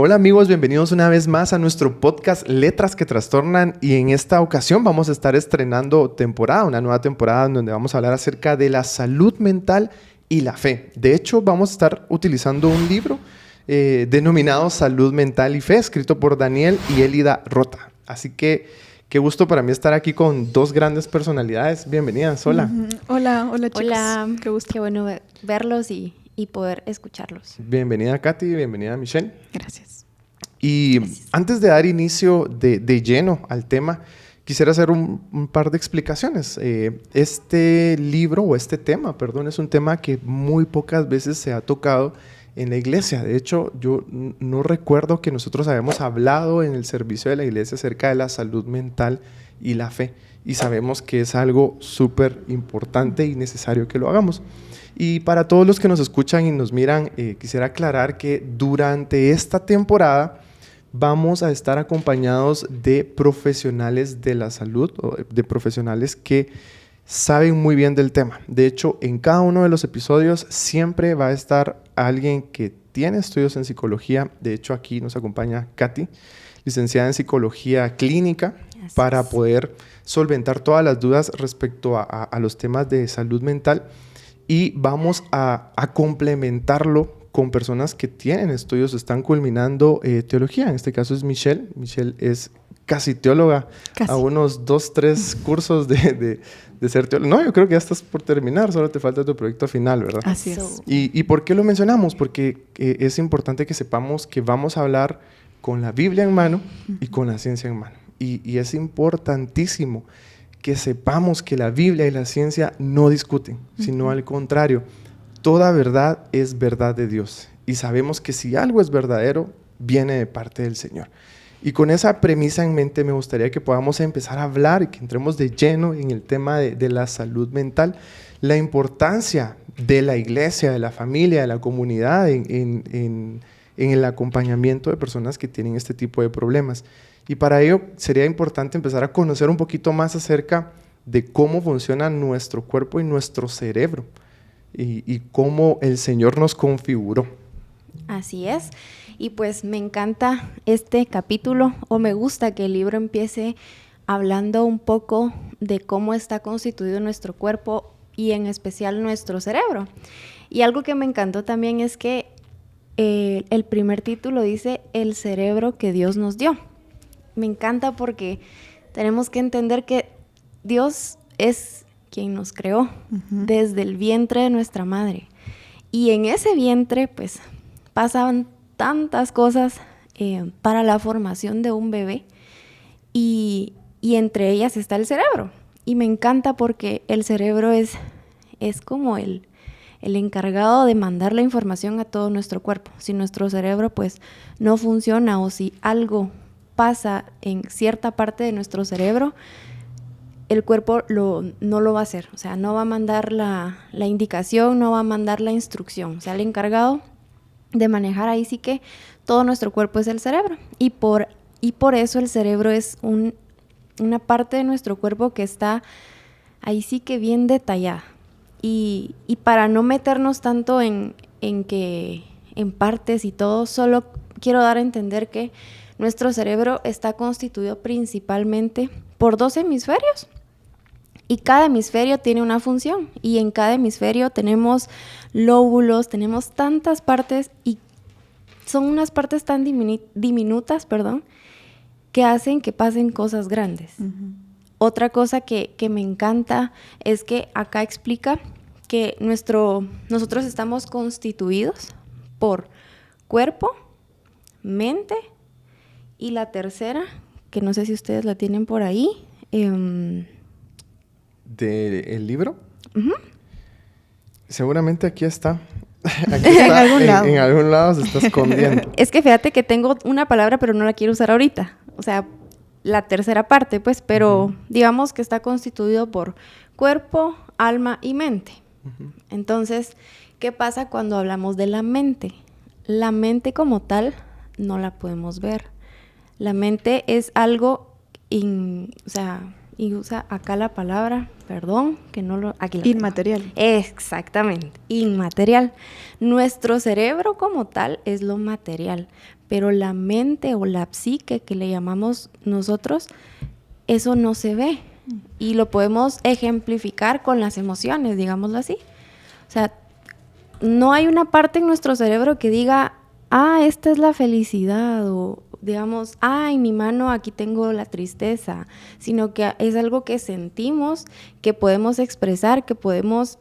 Hola amigos, bienvenidos una vez más a nuestro podcast Letras que Trastornan, y en esta ocasión vamos a estar estrenando una nueva temporada en donde vamos a hablar acerca de la salud mental y la fe. De hecho, vamos a estar utilizando un libro denominado Salud Mental y Fe, escrito por Daniel y Elida Rota. Así que qué gusto para mí estar aquí con dos grandes personalidades. Bienvenidas, hola. Hola chicos. Hola, qué gusto. Qué bueno verlos y poder escucharlos. Bienvenida Katy, bienvenida Michelle. Gracias. Y Gracias. Antes de dar inicio de lleno al tema, quisiera hacer un par de explicaciones. Este libro, o este tema, perdón, es un tema que muy pocas veces se ha tocado en la iglesia. De hecho, yo no recuerdo que nosotros hayamos hablado en el servicio de la iglesia acerca de la salud mental y la fe. Y sabemos que es algo súper importante y necesario que lo hagamos. Y para todos los que nos escuchan y nos miran, quisiera aclarar que durante esta temporada vamos a estar acompañados de profesionales de la salud, o de profesionales que saben muy bien del tema. De hecho, en cada uno de los episodios siempre va a estar alguien que tiene estudios en psicología. De hecho, aquí nos acompaña Katy, licenciada en psicología clínica, para poder solventar todas las dudas respecto a los temas de salud mental. Y vamos a complementarlo con personas que tienen estudios, están culminando teología. En este caso es Michelle. Michelle es casi teóloga, a unos 2-3 cursos de ser teóloga. No, yo creo que ya estás por terminar, solo te falta tu proyecto final, ¿verdad? Así es. ¿Y por qué lo mencionamos? Porque es importante que sepamos que vamos a hablar con la Biblia en mano y con la ciencia en mano. Y es importantísimo que sepamos que la Biblia y la ciencia no discuten, sino al contrario, toda verdad es verdad de Dios. Y sabemos que si algo es verdadero, viene de parte del Señor. Y con esa premisa en mente me gustaría que podamos empezar a hablar y que entremos de lleno en el tema de la salud mental, la importancia de la iglesia, de la familia, de la comunidad en el acompañamiento de personas que tienen este tipo de problemas. Y para ello sería importante empezar a conocer un poquito más acerca de cómo funciona nuestro cuerpo y nuestro cerebro y cómo el Señor nos configuró. Así es. Y pues me encanta este capítulo, o me gusta que el libro empiece hablando un poco de cómo está constituido nuestro cuerpo y en especial nuestro cerebro. Y algo que me encantó también es que el primer título dice el cerebro que Dios nos dio. Me encanta porque tenemos que entender que Dios es quien nos creó desde el vientre de nuestra madre. Y en ese vientre, pues, pasaban tantas cosas para la formación de un bebé. Y entre ellas está el cerebro. Y me encanta porque el cerebro es como el encargado de mandar la información a todo nuestro cuerpo. Si nuestro cerebro, pues, no funciona, o si algo pasa en cierta parte de nuestro cerebro, el cuerpo no lo va a hacer. O sea, no va a mandar la indicación, no va a mandar la instrucción. O sea, el encargado de manejar ahí sí que todo nuestro cuerpo es el cerebro. Y por eso el cerebro es una parte de nuestro cuerpo que está ahí sí que bien detallada. Y para no meternos tanto en partes y todo, solo quiero dar a entender que nuestro cerebro está constituido principalmente por 2 hemisferios y cada hemisferio tiene una función, y en cada hemisferio tenemos lóbulos, tenemos tantas partes, y son unas partes tan diminutas, que hacen que pasen cosas grandes. Otra cosa que me encanta es que acá explica que nosotros estamos constituidos por cuerpo, mente, y la tercera, que no sé si ustedes la tienen por ahí. ¿Del libro? Seguramente aquí está. Aquí está. En algún lado. En algún lado se está escondiendo. Es que fíjate que tengo una palabra, pero no la quiero usar ahorita. O sea, la tercera parte, pues, pero digamos que está constituido por cuerpo, alma y mente. Entonces, ¿qué pasa cuando hablamos de la mente? La mente como tal no la podemos ver. La mente es algo, y usa acá la palabra, perdón, que no lo... Aquí la inmaterial. tengo. Exactamente, inmaterial. Nuestro cerebro como tal es lo material, pero la mente o la psique que le llamamos nosotros, eso no se ve. Y lo podemos ejemplificar con las emociones, digámoslo así. O sea, no hay una parte en nuestro cerebro que diga, esta es la felicidad, o digamos, en mi mano aquí tengo la tristeza, sino que es algo que sentimos, que podemos expresar, que podemos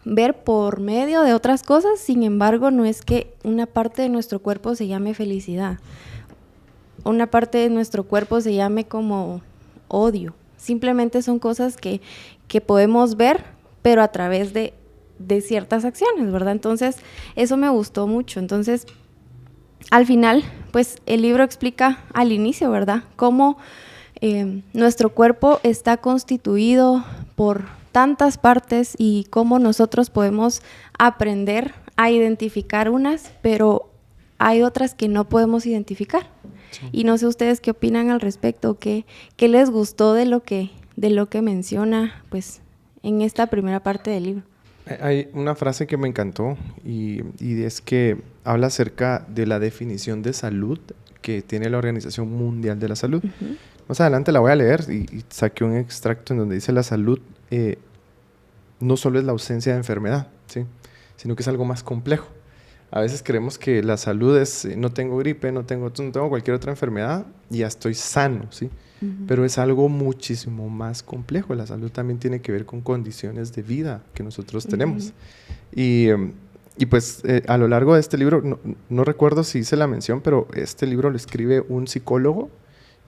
ver por medio de otras cosas. Sin embargo, no es que una parte de nuestro cuerpo se llame felicidad, una parte de nuestro cuerpo se llame como odio. Simplemente son cosas que podemos ver, pero a través de ciertas acciones, ¿verdad? Entonces, eso me gustó mucho. Entonces, al final, pues el libro explica al inicio, ¿verdad?, cómo nuestro cuerpo está constituido por tantas partes y cómo nosotros podemos aprender a identificar unas, pero hay otras que no podemos identificar. Sí. Y no sé ustedes qué opinan al respecto, qué les gustó de lo que menciona, pues, en esta primera parte del libro. Hay una frase que me encantó y es que habla acerca de la definición de salud que tiene la Organización Mundial de la Salud. Uh-huh. Más adelante la voy a leer y saqué un extracto en donde dice la salud no solo es la ausencia de enfermedad, ¿sí?, sino que es algo más complejo. A veces creemos que la salud es no tengo gripe, no tengo cualquier otra enfermedad y ya estoy sano, ¿sí? Uh-huh. Pero es algo muchísimo más complejo. La salud también tiene que ver con condiciones de vida que nosotros tenemos. Uh-huh. Y pues a lo largo de este libro, no recuerdo si hice la mención, pero este libro lo escribe un psicólogo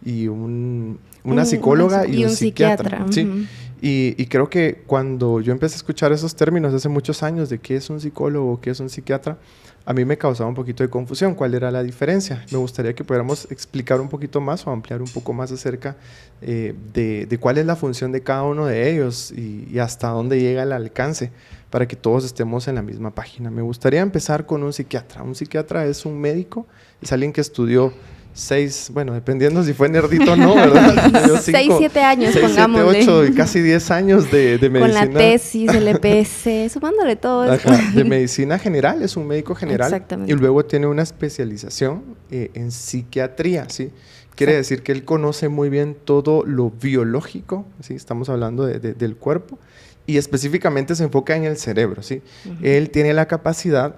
y una psicóloga y un psiquiatra. Uh-huh. ¿Sí? Y creo que cuando yo empecé a escuchar esos términos hace muchos años de qué es un psicólogo, qué es un psiquiatra, a mí me causaba un poquito de confusión. ¿Cuál era la diferencia? Me gustaría que pudiéramos explicar un poquito más o ampliar un poco más acerca de cuál es la función de cada uno de ellos y hasta dónde llega el alcance para que todos estemos en la misma página. Me gustaría empezar con un psiquiatra. Un psiquiatra es un médico, es alguien que estudió 6, bueno, dependiendo si fue nerdito o no, ¿verdad? 6, 7 años, 6, pongámosle. 7, 8 y casi 10 años de medicina. Con la tesis, el EPS, sumándole todo eso. De medicina general, es un médico general. Exactamente. Y luego tiene una especialización en psiquiatría, ¿sí? Quiere decir que él conoce muy bien todo lo biológico, ¿sí? Estamos hablando del cuerpo, y específicamente se enfoca en el cerebro, ¿sí? Uh-huh. Él tiene la capacidad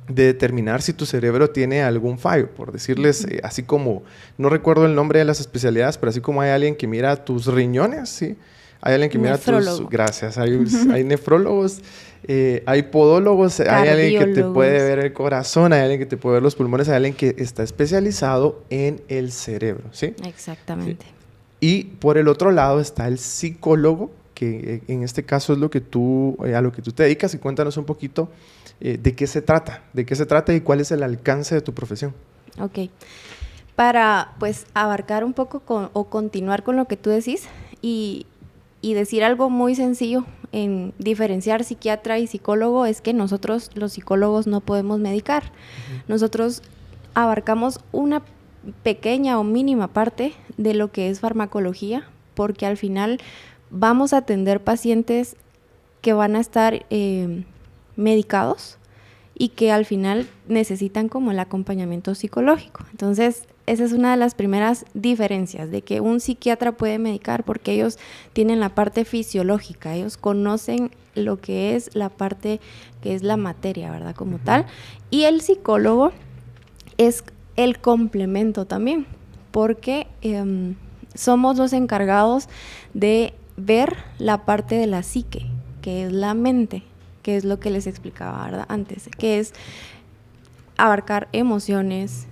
de determinar si tu cerebro tiene algún fallo, por decirles, así como, no recuerdo el nombre de las especialidades, pero así como hay alguien que mira tus riñones, ¿sí? Hay alguien que mira tus... Gracias, hay nefrólogos, hay podólogos, hay alguien que te puede ver el corazón, hay alguien que te puede ver los pulmones, hay alguien que está especializado en el cerebro, ¿sí? Exactamente. ¿Sí? Y por el otro lado está el psicólogo, que en este caso es a lo que tú te dedicas, y cuéntanos un poquito de qué se trata y cuál es el alcance de tu profesión. Ok, para pues abarcar un poco o continuar con lo que tú decís y decir algo muy sencillo en diferenciar psiquiatra y psicólogo, es que nosotros los psicólogos no podemos medicar. Uh-huh. Nosotros abarcamos una pequeña o mínima parte de lo que es farmacología, porque al final vamos a atender pacientes que van a estar medicados y que al final necesitan como el acompañamiento psicológico. Entonces, esa es una de las primeras diferencias, de que un psiquiatra puede medicar porque ellos tienen la parte fisiológica, ellos conocen lo que es la parte que es la materia, ¿verdad? Como uh-huh. tal. Y el psicólogo es el complemento también, porque somos los encargados de ver la parte de la psique, que es la mente, que es lo que les explicaba, ¿verdad?, antes, que es abarcar emociones,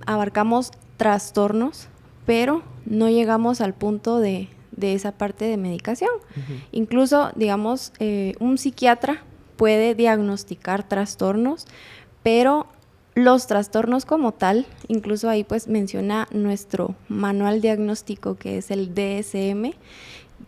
abarcamos trastornos, pero no llegamos al punto de esa parte de medicación. Uh-huh. Incluso, digamos, un psiquiatra puede diagnosticar trastornos, pero los trastornos como tal, incluso ahí pues menciona nuestro manual diagnóstico, que es el DSM,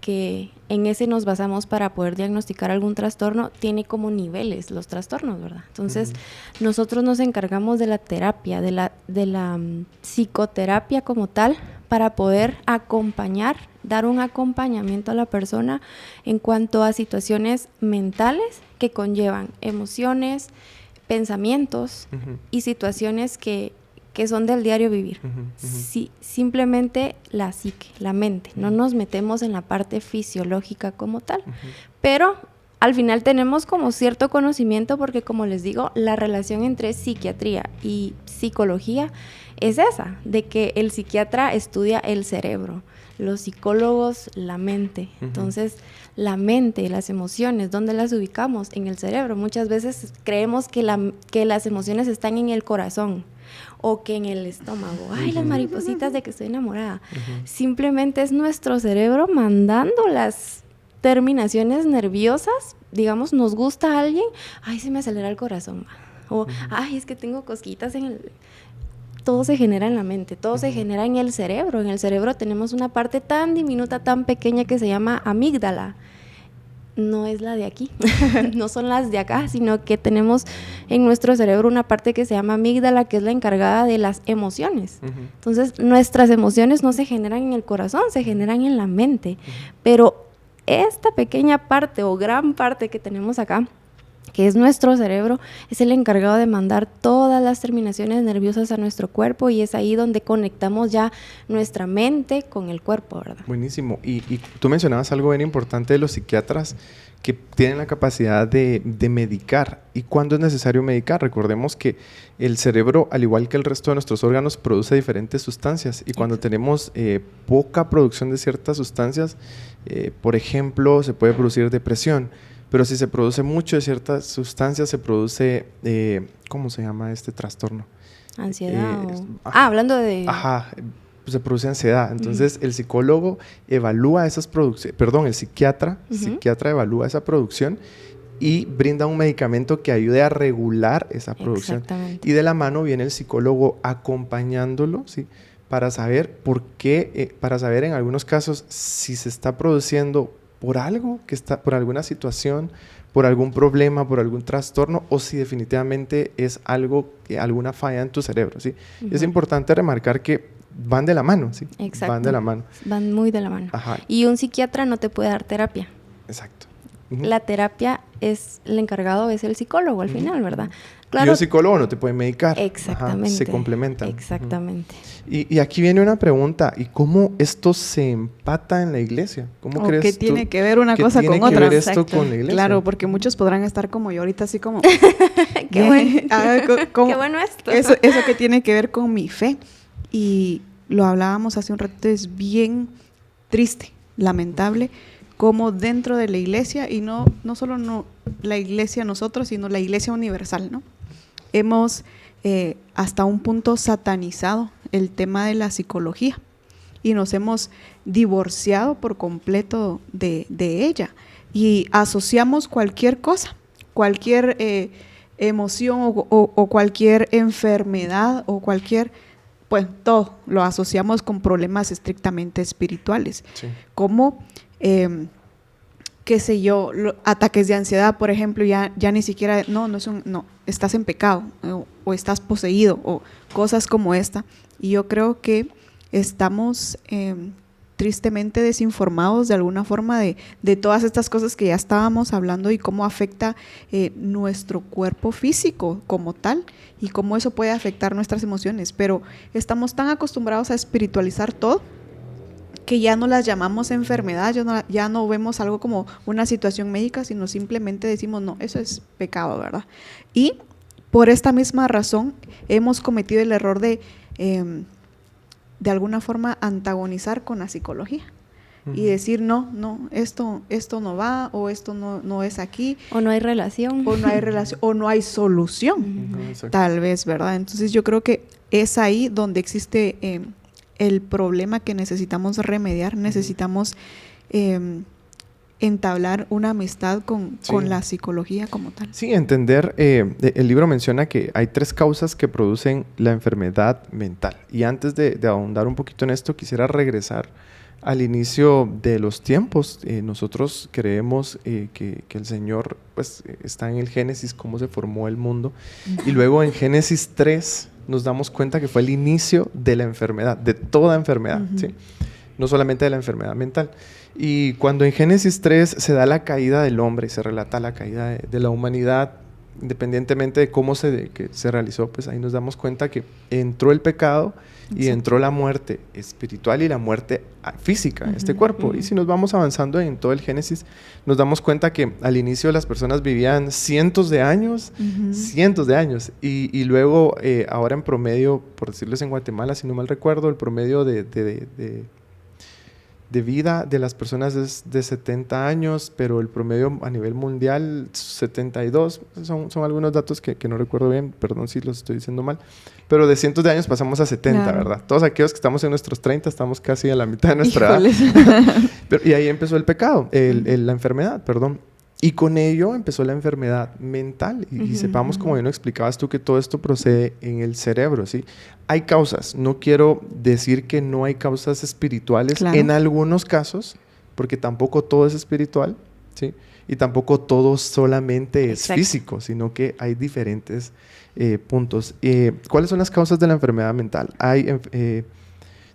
que en ese nos basamos para poder diagnosticar algún trastorno. Tiene como niveles los trastornos, ¿verdad? Entonces, uh-huh. nosotros nos encargamos de la terapia, de la psicoterapia como tal, para poder acompañar, dar un acompañamiento a la persona en cuanto a situaciones mentales que conllevan emociones, pensamientos y situaciones que son del diario vivir. Sí, simplemente la psique, la mente. No nos metemos en la parte fisiológica como tal. Pero al final tenemos como cierto conocimiento porque, como les digo, la relación entre psiquiatría y psicología es esa, de que el psiquiatra estudia el cerebro, los psicólogos la mente. Entonces, la mente y las emociones, ¿dónde las ubicamos? En el cerebro. Muchas veces creemos que las emociones están en el corazón o que en el estómago. Ay, las maripositas de que estoy enamorada. Simplemente es nuestro cerebro mandando las terminaciones nerviosas. Digamos, nos gusta a alguien, ay, se me acelera el corazón. O, ay, es que tengo cosquitas en el... Todo se genera en la mente, todo se genera en el cerebro. En el cerebro tenemos una parte tan diminuta, tan pequeña que se llama amígdala. No es la de aquí, no son las de acá, sino que tenemos en nuestro cerebro una parte que se llama amígdala, que es la encargada de las emociones. Entonces, nuestras emociones no se generan en el corazón, se generan en la mente. Pero esta pequeña parte o gran parte que tenemos acá, que es nuestro cerebro, es el encargado de mandar todas las terminaciones nerviosas a nuestro cuerpo, y es ahí donde conectamos ya nuestra mente con el cuerpo, ¿verdad? Buenísimo. Y tú mencionabas algo bien importante de los psiquiatras que tienen la capacidad de medicar. ¿Y cuándo es necesario medicar? Recordemos que el cerebro, al igual que el resto de nuestros órganos, produce diferentes sustancias, y cuando tenemos poca producción de ciertas sustancias, por ejemplo, se puede producir depresión. Pero si se produce mucho de ciertas sustancias, se produce, ¿cómo se llama este trastorno? Ansiedad. Hablando de... Se produce ansiedad. Entonces, el psicólogo evalúa esas producciones, el psiquiatra evalúa esa producción y brinda un medicamento que ayude a regular esa producción. Y de la mano viene el psicólogo acompañándolo, ¿sí? Para saber por qué, para saber en algunos casos si se está produciendo por algo, por alguna situación, por algún problema, por algún trastorno, o si definitivamente es algo, alguna falla en tu cerebro, ¿sí? Es importante remarcar que van de la mano, ¿sí? Exacto. Van de la mano. Van muy de la mano. Y un psiquiatra no te puede dar terapia. Exacto. La terapia es el encargado, es el psicólogo al final, ¿verdad? Claro. Y un psicólogo no te puede medicar. Exactamente. Se complementan. Exactamente. Y aquí viene una pregunta. ¿Y cómo esto se empata en la iglesia? ¿Cómo crees ¿Qué tiene que ver una cosa con otra? ¿Qué tiene que ver esto con la iglesia? Claro, porque muchos podrán estar como yo ahorita, así como... Qué bueno. Qué bueno esto. Eso que tiene que ver con mi fe. Y lo hablábamos hace un ratito, es bien triste, lamentable, como dentro de la iglesia, y no solo la iglesia nosotros, sino la iglesia universal, ¿no? Hemos hasta un punto satanizado el tema de la psicología y nos hemos divorciado por completo de ella, y asociamos cualquier cosa, cualquier emoción o cualquier enfermedad o cualquier, pues todo lo asociamos con problemas estrictamente espirituales, sí. Como qué sé yo, ataques de ansiedad, por ejemplo, ya ni siquiera, no, estás en pecado, o estás poseído, o cosas como esta. Y yo creo que estamos tristemente desinformados de alguna forma de todas estas cosas que ya estábamos hablando, y cómo afecta nuestro cuerpo físico como tal, y cómo eso puede afectar nuestras emociones. Pero estamos tan acostumbrados a espiritualizar todo, que ya no las llamamos enfermedad, ya no vemos algo como una situación médica, sino simplemente decimos, no, eso es pecado, ¿verdad? Y por esta misma razón hemos cometido el error de alguna forma antagonizar con la psicología. Y decir, no, esto no va, o esto no es aquí. O no hay relación. O no hay solución, tal vez, ¿verdad? Entonces yo creo que es ahí donde existe el problema que necesitamos remediar. Necesitamos entablar una amistad con la psicología como tal. Sí, entender, el libro menciona que hay 3 causas que producen la enfermedad mental. Y antes de ahondar un poquito en esto, quisiera regresar al inicio de los tiempos. Nosotros creemos que el Señor pues, está en el Génesis, cómo se formó el mundo. Y luego en Génesis 3 nos damos cuenta que fue el inicio de la enfermedad, de toda enfermedad, ¿sí? No solamente de la enfermedad mental. Y cuando en Génesis 3 se da la caída del hombre, se relata la caída de la humanidad, independientemente de cómo que se realizó, pues ahí nos damos cuenta que entró el pecado y entró la muerte espiritual y la muerte física en este cuerpo. Y si nos vamos avanzando en todo el Génesis, nos damos cuenta que al inicio las personas vivían cientos de años, y luego ahora en promedio, por decirles en Guatemala, si no mal recuerdo, el promedio de vida de las personas es de 70 años, pero el promedio a nivel mundial 72, son algunos datos que no recuerdo bien, perdón si los estoy diciendo mal, pero de cientos de años pasamos a 70, claro. ¿Verdad? Todos aquellos que estamos en nuestros 30 estamos casi a la mitad de nuestra edad. Y ahí empezó el pecado, la enfermedad, perdón. Y con ello empezó la enfermedad mental. Y sepamos, como bien lo explicabas tú, que todo esto procede en el cerebro, ¿sí? Hay causas. No quiero decir que no hay causas espirituales, claro, en algunos casos, porque tampoco todo es espiritual, ¿sí? Y tampoco todo solamente es físico, sino que hay diferentes puntos. ¿Cuáles son las causas de la enfermedad mental? Hay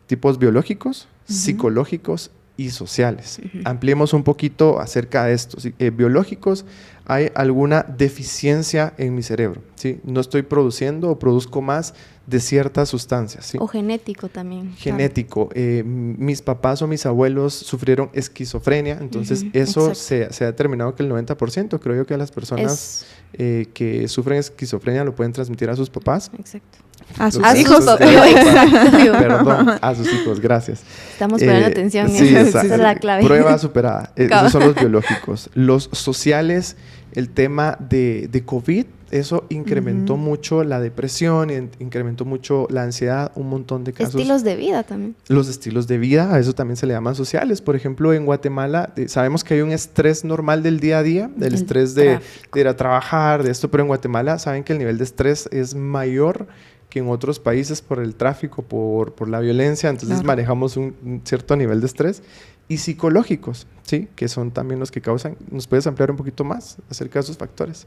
tipos biológicos, psicológicos y sociales. Ampliemos un poquito acerca de esto. ¿Sí? Biológicos, hay alguna deficiencia en mi cerebro, ¿sí? No estoy produciendo o produzco más de ciertas sustancias, ¿sí? O genético también. Genético. Claro. Mis papás o mis abuelos sufrieron esquizofrenia, entonces eso se ha determinado que el 90%, creo yo, que a las personas que sufren esquizofrenia lo pueden transmitir a sus papás. Exacto. A sus hijos. Perdón, a sus hijos, gracias. Estamos poniendo atención. Sí, esa es la clave. Prueba superada. Esos son los biológicos. Los sociales, el tema de COVID, eso incrementó mucho la depresión, incrementó mucho la ansiedad, un montón de casos. Estilos de vida también. Los estilos de vida, a eso también se le llaman sociales. Por ejemplo, en Guatemala sabemos que hay un estrés normal del día a día, del estrés de ir a trabajar, de esto, pero en Guatemala saben que el nivel de estrés es mayor que en otros países por el tráfico, por la violencia, entonces manejamos un cierto nivel de estrés. Y psicológicos, ¿sí? Que son también los que causan. ¿Nos puedes ampliar un poquito más acerca de esos factores?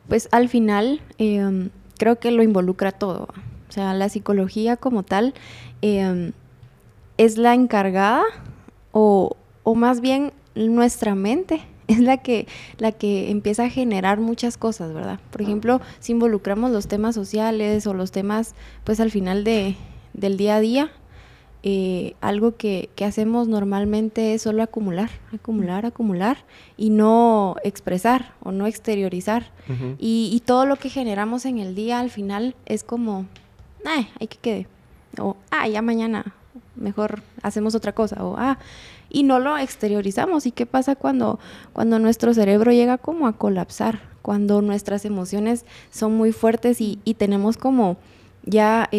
Pues al final creo que lo involucra todo. O sea, la psicología como tal es la encargada o más bien nuestra mente es la que empieza a generar muchas cosas, ¿verdad? Por ejemplo, si involucramos los temas sociales o los temas, pues al final del día a día, algo que hacemos normalmente es solo acumular y no expresar o no exteriorizar. Y todo lo que generamos en el día al final es como, hay que quede. O, ya mañana mejor hacemos otra cosa. O, y no lo exteriorizamos. ¿Y qué pasa cuando nuestro cerebro llega como a colapsar? Cuando nuestras emociones son muy fuertes y tenemos como ya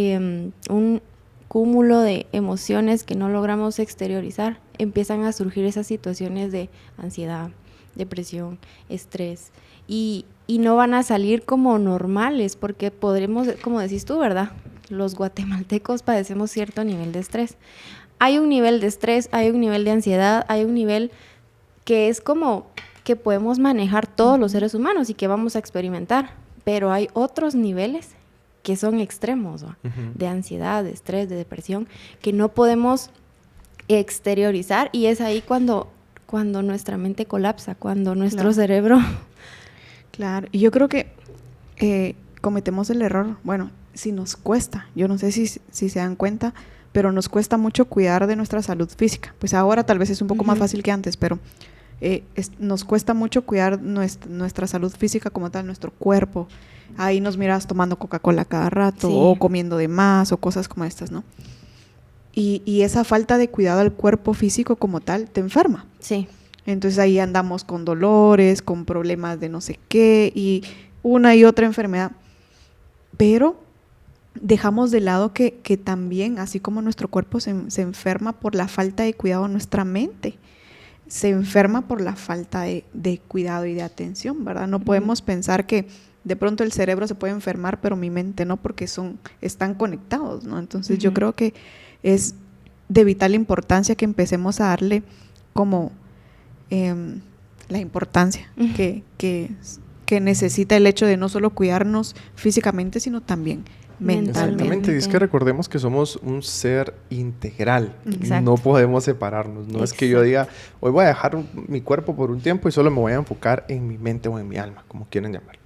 un cúmulo de emociones que no logramos exteriorizar, empiezan a surgir esas situaciones de ansiedad, depresión, estrés, y no van a salir como normales, porque podremos, como decís tú, ¿verdad? Los guatemaltecos padecemos cierto nivel de estrés. Hay un nivel de estrés, hay un nivel de ansiedad, hay un nivel que es como que podemos manejar todos los seres humanos y que vamos a experimentar, pero hay otros niveles que son extremos, de ansiedad, de estrés, de depresión, que no podemos exteriorizar, y es ahí cuando nuestra mente colapsa, cuando nuestro cerebro... Claro, y yo creo que cometemos el error, bueno, si nos cuesta, yo no sé si se dan cuenta, pero nos cuesta mucho cuidar de nuestra salud física. Pues ahora tal vez es un poco más fácil que antes, pero nos cuesta mucho cuidar nuestra salud física como tal, nuestro cuerpo. Ahí nos miras tomando Coca-Cola cada rato, o comiendo de más, o cosas como estas, ¿no? Y esa falta de cuidado al cuerpo físico como tal te enferma. Sí. Entonces ahí andamos con dolores, con problemas de no sé qué, y una y otra enfermedad. Pero dejamos de lado que también, así como nuestro cuerpo se enferma por la falta de cuidado, nuestra mente se enferma por la falta de cuidado y de atención, ¿verdad? No podemos pensar que de pronto el cerebro se puede enfermar, pero mi mente no, porque están conectados, ¿no? Entonces yo creo que es de vital importancia que empecemos a darle como la importancia que necesita el hecho de no solo cuidarnos físicamente, sino también mentalmente. Exactamente, y es que recordemos que somos un ser integral. Exacto. No podemos separarnos. No es que yo diga, hoy voy a dejar mi cuerpo por un tiempo y solo me voy a enfocar en mi mente o en mi alma, como quieran llamarlo.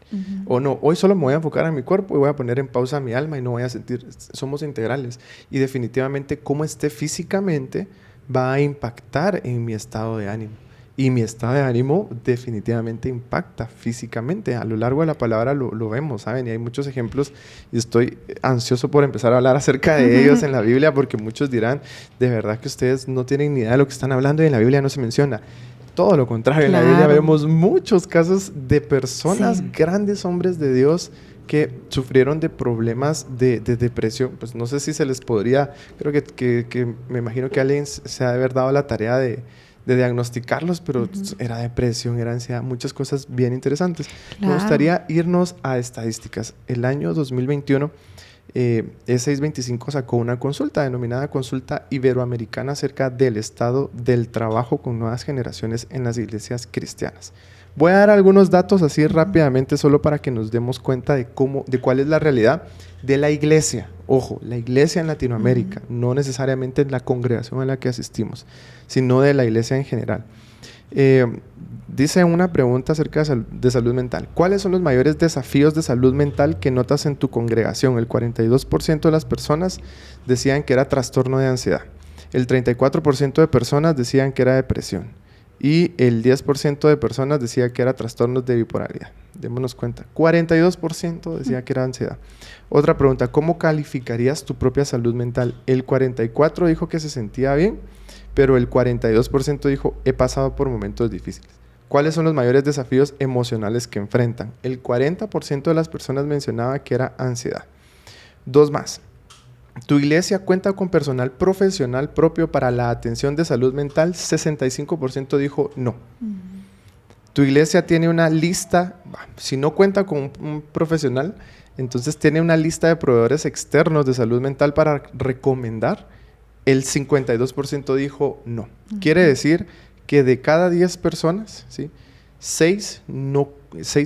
O no, hoy solo me voy a enfocar en mi cuerpo y voy a poner en pausa mi alma y no voy a sentir. Somos integrales. Y definitivamente cómo esté físicamente va a impactar en mi estado de ánimo. Y mi estado de ánimo definitivamente impacta físicamente. A lo largo de la palabra lo vemos, ¿saben? Y hay muchos ejemplos y estoy ansioso por empezar a hablar acerca de ellos en la Biblia, porque muchos dirán, de verdad que ustedes no tienen ni idea de lo que están hablando y en la Biblia no se menciona. Todo lo contrario, en la Biblia vemos muchos casos de personas, grandes hombres de Dios, que sufrieron de problemas de depresión. Pues no sé si se les podría, creo que me imagino que alguien se ha de haber dado la tarea de diagnosticarlos, pero era depresión, era ansiedad, muchas cosas bien interesantes. Me gustaría irnos a estadísticas. El año 2021, E625 sacó una consulta denominada Consulta Iberoamericana acerca del estado del trabajo con nuevas generaciones en las iglesias cristianas. Voy a dar algunos datos así rápidamente solo para que nos demos cuenta de cuál es la realidad de la iglesia. Ojo, la iglesia en Latinoamérica, no necesariamente la congregación a la que asistimos, sino de la iglesia en general. Dice una pregunta acerca de salud mental. ¿Cuáles son los mayores desafíos de salud mental que notas en tu congregación? El 42% de las personas decían que era trastorno de ansiedad. El 34% de personas decían que era depresión. Y el 10% de personas decía que era trastornos de bipolaridad. Démonos cuenta. 42% decía que era ansiedad. Otra pregunta, ¿cómo calificarías tu propia salud mental? El 44% dijo que se sentía bien, pero el 42% dijo, he pasado por momentos difíciles. ¿Cuáles son los mayores desafíos emocionales que enfrentan? El 40% de las personas mencionaba que era ansiedad. Dos más. ¿Tu iglesia cuenta con personal profesional propio para la atención de salud mental? 65% dijo no. ¿Tu iglesia tiene una lista? Si no cuenta con un profesional, entonces tiene una lista de proveedores externos de salud mental para recomendar. El 52% dijo no. Quiere decir que de cada 10 personas, ¿sí? 6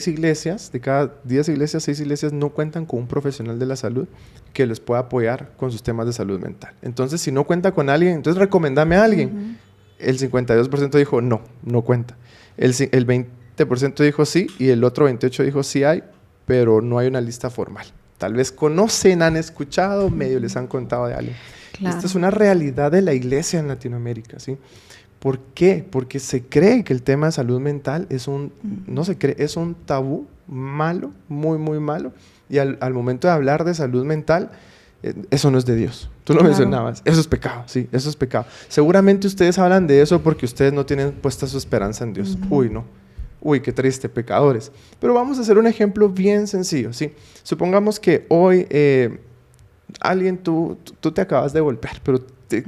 iglesias, de cada 10 iglesias, 6 iglesias no cuentan con un profesional de la salud que les pueda apoyar con sus temas de salud mental. Entonces, si no cuenta con alguien, entonces recomendame a alguien. El 52% dijo no cuenta. El 20% dijo sí y el otro 28% dijo sí hay, pero no hay una lista formal. Tal vez conocen, han escuchado, medio les han contado de alguien. Claro. Esta es una realidad de la iglesia en Latinoamérica, ¿sí? ¿Por qué? Porque se cree que el tema de salud mental es un tabú malo, muy, muy malo. Y al momento de hablar de salud mental, eso no es de Dios. Tú lo mencionabas. Eso es pecado, sí, eso es pecado. Seguramente ustedes hablan de eso porque ustedes no tienen puesta su esperanza en Dios. Uy, no. Uy, qué triste, pecadores. Pero vamos a hacer un ejemplo bien sencillo, ¿sí? Supongamos que hoy alguien, tú te acabas de golpear, pero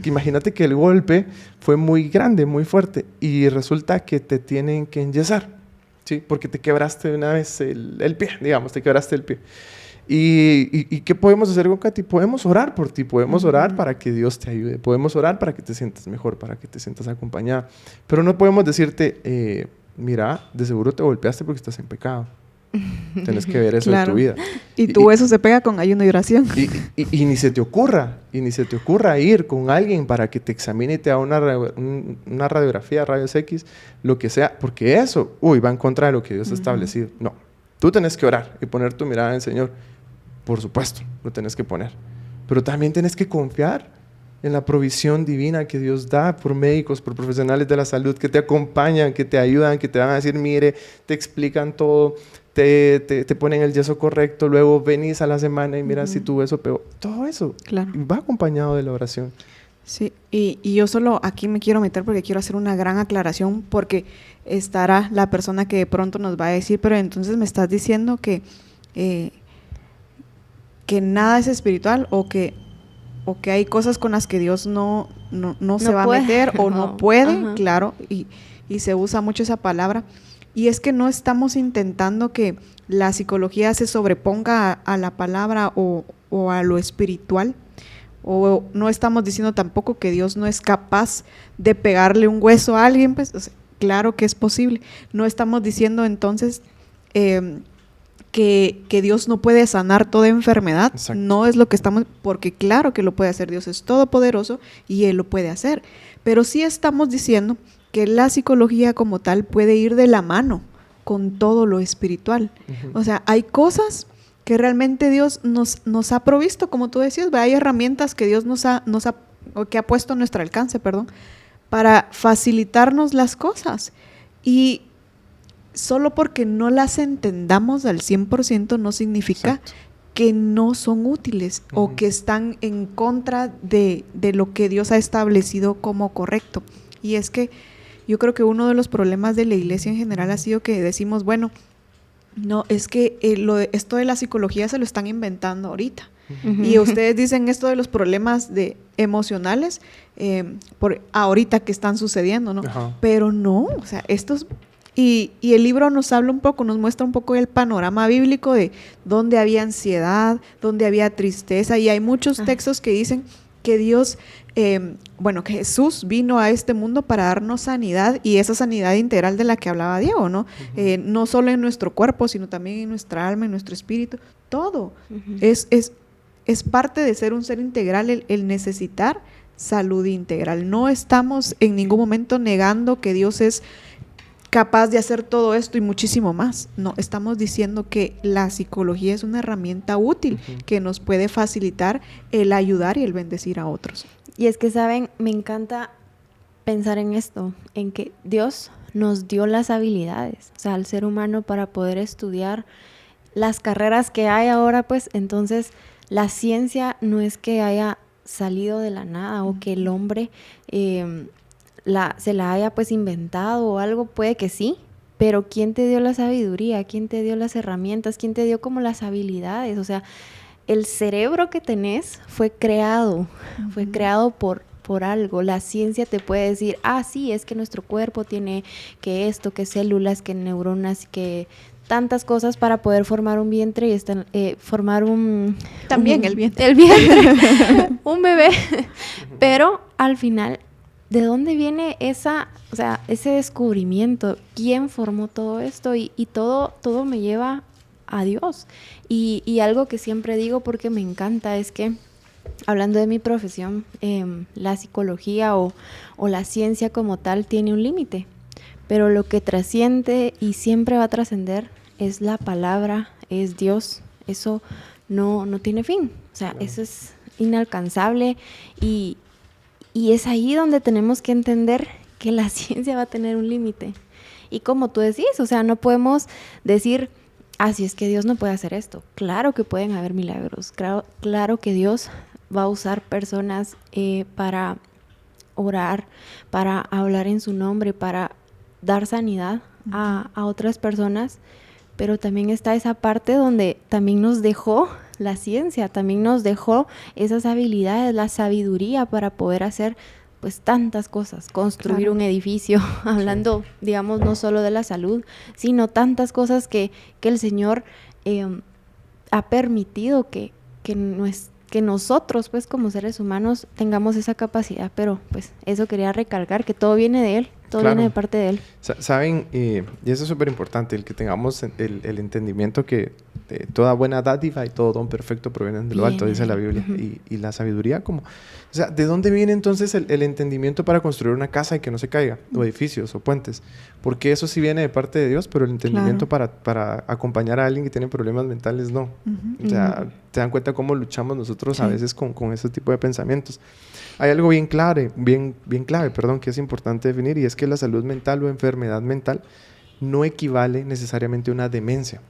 imagínate que el golpe fue muy grande, muy fuerte, y resulta que te tienen que enyesar, ¿sí? Porque te quebraste una vez el pie, digamos, te quebraste el pie. ¿Y qué podemos hacer con Katy? Podemos orar por ti, podemos orar para que Dios te ayude, podemos orar para que te sientas mejor, para que te sientas acompañada, pero no podemos decirte, mira, de seguro te golpeaste porque estás en pecado. Tienes que ver eso en tu vida. Y tu hueso se pega con ayuno y oración. Y ni se te ocurra ir con alguien para que te examine y te haga una radiografía, rayos X, lo que sea, porque eso, va en contra de lo que Dios ha establecido. No, tú tienes que orar y poner tu mirada en el Señor. Por supuesto, lo tienes que poner. Pero también tienes que confiar en la provisión divina que Dios da por médicos, por profesionales de la salud que te acompañan, que te ayudan, que te van a decir, mire, te explican todo, te ponen el yeso correcto, luego venís a la semana y miras si tu hueso peor. Todo eso va acompañado de la oración. Sí, y yo solo aquí me quiero meter porque quiero hacer una gran aclaración, porque estará la persona que de pronto nos va a decir, pero entonces me estás diciendo que nada es espiritual o que hay cosas con las que Dios no se va a meter o no puede, claro, y se usa mucho esa palabra. Y es que no estamos intentando que la psicología se sobreponga a la palabra o a lo espiritual, o no estamos diciendo tampoco que Dios no es capaz de pegarle un hueso a alguien, pues, o sea, claro que es posible. No estamos diciendo entonces que que Dios no puede sanar toda enfermedad. Exacto. No es lo que estamos, porque claro que lo puede hacer. Dios es todopoderoso y Él lo puede hacer. Pero sí estamos diciendo que la psicología como tal puede ir de la mano con todo lo espiritual. O sea, hay cosas que realmente Dios nos ha provisto, como tú decías, hay herramientas que Dios que ha puesto a nuestro alcance, para facilitarnos las cosas. Y solo porque no las entendamos al 100% no significa Exacto. que no son útiles o que están en contra de lo que Dios ha establecido como correcto. Y es que yo creo que uno de los problemas de la iglesia en general ha sido que decimos, bueno, no, es que esto de la psicología se lo están inventando ahorita. Y ustedes dicen esto de los problemas emocionales por ahorita que están sucediendo, ¿no? Ajá. Pero no, o sea, y el libro nos habla un poco, nos muestra un poco el panorama bíblico de dónde había ansiedad, dónde había tristeza, y hay muchos textos que dicen que Dios, que Jesús vino a este mundo para darnos sanidad, y esa sanidad integral de la que hablaba Diego, ¿no? No solo en nuestro cuerpo, sino también en nuestra alma, en nuestro espíritu, todo. Es parte de ser un ser integral el necesitar salud integral. No estamos en ningún momento negando que Dios es capaz de hacer todo esto y muchísimo más. No, estamos diciendo que la psicología es una herramienta útil que nos puede facilitar el ayudar y el bendecir a otros. Y es que, ¿saben? Me encanta pensar en esto, en que Dios nos dio las habilidades, o sea, al ser humano para poder estudiar las carreras que hay ahora, pues, entonces, la ciencia no es que haya salido de la nada o que el hombre se la haya pues inventado o algo, puede que sí, pero ¿quién te dio la sabiduría? ¿Quién te dio las herramientas? ¿Quién te dio como las habilidades? O sea, el cerebro que tenés fue creado por algo. La ciencia te puede decir, sí, es que nuestro cuerpo tiene que esto, que células, que neuronas, que tantas cosas para poder formar un vientre y formar un... También el vientre. El vientre, un bebé. Pero al final, ¿de dónde viene ese descubrimiento? ¿Quién formó todo esto? Y todo me lleva a Dios. Y algo que siempre digo porque me encanta es que, hablando de mi profesión, la psicología o la ciencia como tal tiene un límite. Pero lo que trasciende y siempre va a trascender es la palabra, es Dios. Eso no tiene fin. O sea, eso es inalcanzable y es ahí donde tenemos que entender que la ciencia va a tener un límite. Y como tú decís, o sea, no podemos decir, si es que Dios no puede hacer esto. Claro que pueden haber milagros. Claro que Dios va a usar personas para orar, para hablar en su nombre, para dar sanidad a otras personas. Pero también está esa parte donde también nos dejó la ciencia, también nos dejó esas habilidades, la sabiduría para poder hacer pues tantas cosas, construir un edificio, hablando, digamos, no solo de la salud, sino tantas cosas que el Señor ha permitido que nosotros, pues, como seres humanos, tengamos esa capacidad. Pero, pues, eso quería recalcar, que todo viene de Él, todo viene de parte de Él. Saben, y eso es súper importante, el que tengamos el entendimiento que toda buena dádiva y todo don perfecto provienen de lo alto, dice la Biblia. Y la sabiduría, como... O sea, ¿de dónde viene entonces el entendimiento para construir una casa y que no se caiga? O edificios, o puentes. Porque eso sí viene de parte de Dios, pero el entendimiento para acompañar a alguien que tiene problemas mentales, no. O sea, te dan cuenta cómo luchamos nosotros a veces con ese tipo de pensamientos. Hay algo bien clave, que es importante definir, y es que la salud mental o enfermedad mental no equivale necesariamente a una demencia.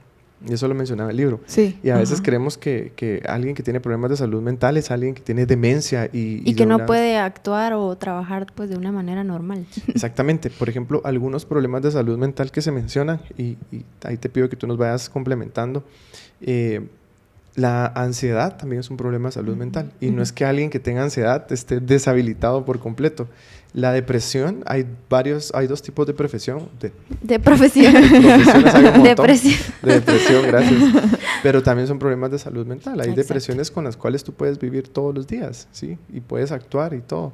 Y eso lo mencionaba el libro. Sí. Y a veces creemos que alguien que tiene problemas de salud mental es alguien que tiene demencia y que no puede actuar o trabajar pues de una manera normal. Exactamente. Por ejemplo, algunos problemas de salud mental que se mencionan, y ahí te pido que tú nos vayas complementando. La ansiedad también es un problema de salud mental. Y no es que alguien que tenga ansiedad esté deshabilitado por completo. La depresión, hay dos tipos de profesión. De profesión. De depresión, gracias. Pero también son problemas de salud mental. Hay depresiones con las cuales tú puedes vivir todos los días, ¿sí? Y puedes actuar y todo.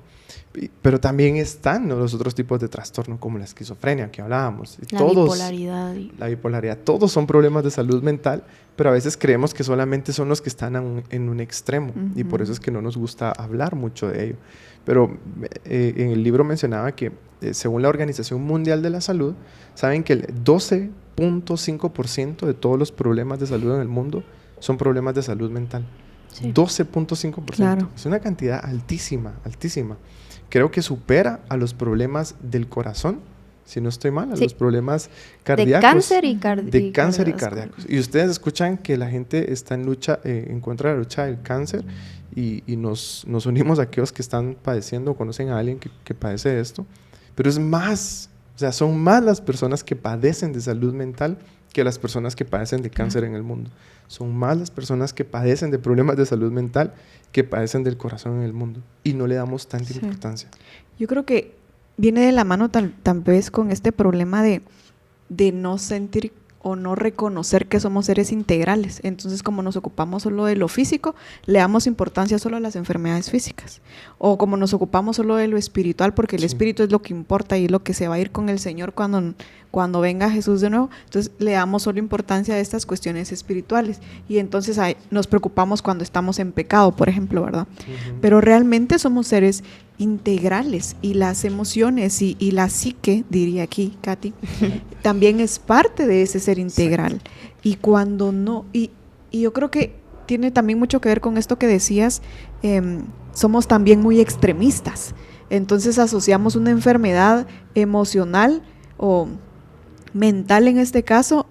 Pero también están, ¿no?, los otros tipos de trastorno, como la esquizofrenia que hablábamos. La bipolaridad. La bipolaridad. Todos son problemas de salud mental, pero a veces creemos que solamente son los que están en un extremo. Y por eso es que no nos gusta hablar mucho de ello. Pero en el libro mencionaba que según la Organización Mundial de la Salud, saben que el 12.5% de todos los problemas de salud en el mundo son problemas de salud mental. Sí. 12.5%. Claro. Es una cantidad altísima, altísima. Creo que supera a los problemas del corazón, si no estoy mal, a los problemas cardíacos. De cáncer y cardíacos. Y ustedes escuchan que la gente está en lucha, en contra de la lucha del cáncer, y nos unimos a aquellos que están padeciendo o conocen a alguien que padece esto. Pero es más, o sea, son más las personas que padecen de salud mental que las personas que padecen de cáncer en el mundo. Son más las personas que padecen de problemas de salud mental que padecen del corazón en el mundo. Y no le damos tanta importancia. Yo creo que viene de la mano tal vez con este problema de no sentir o no reconocer que somos seres integrales. Entonces, como nos ocupamos solo de lo físico, le damos importancia solo a las enfermedades físicas. O como nos ocupamos solo de lo espiritual, porque el espíritu es lo que importa y es lo que se va a ir con el Señor cuando venga Jesús de nuevo. Entonces, le damos solo importancia a estas cuestiones espirituales. Y entonces nos preocupamos cuando estamos en pecado, por ejemplo, ¿verdad? Uh-huh. Pero realmente somos seres integrales, y las emociones y la psique, diría aquí Katy, también es parte de ese ser integral. Y cuando no, y yo creo que tiene también mucho que ver con esto que decías, somos también muy extremistas. Entonces asociamos una enfermedad emocional o mental en este caso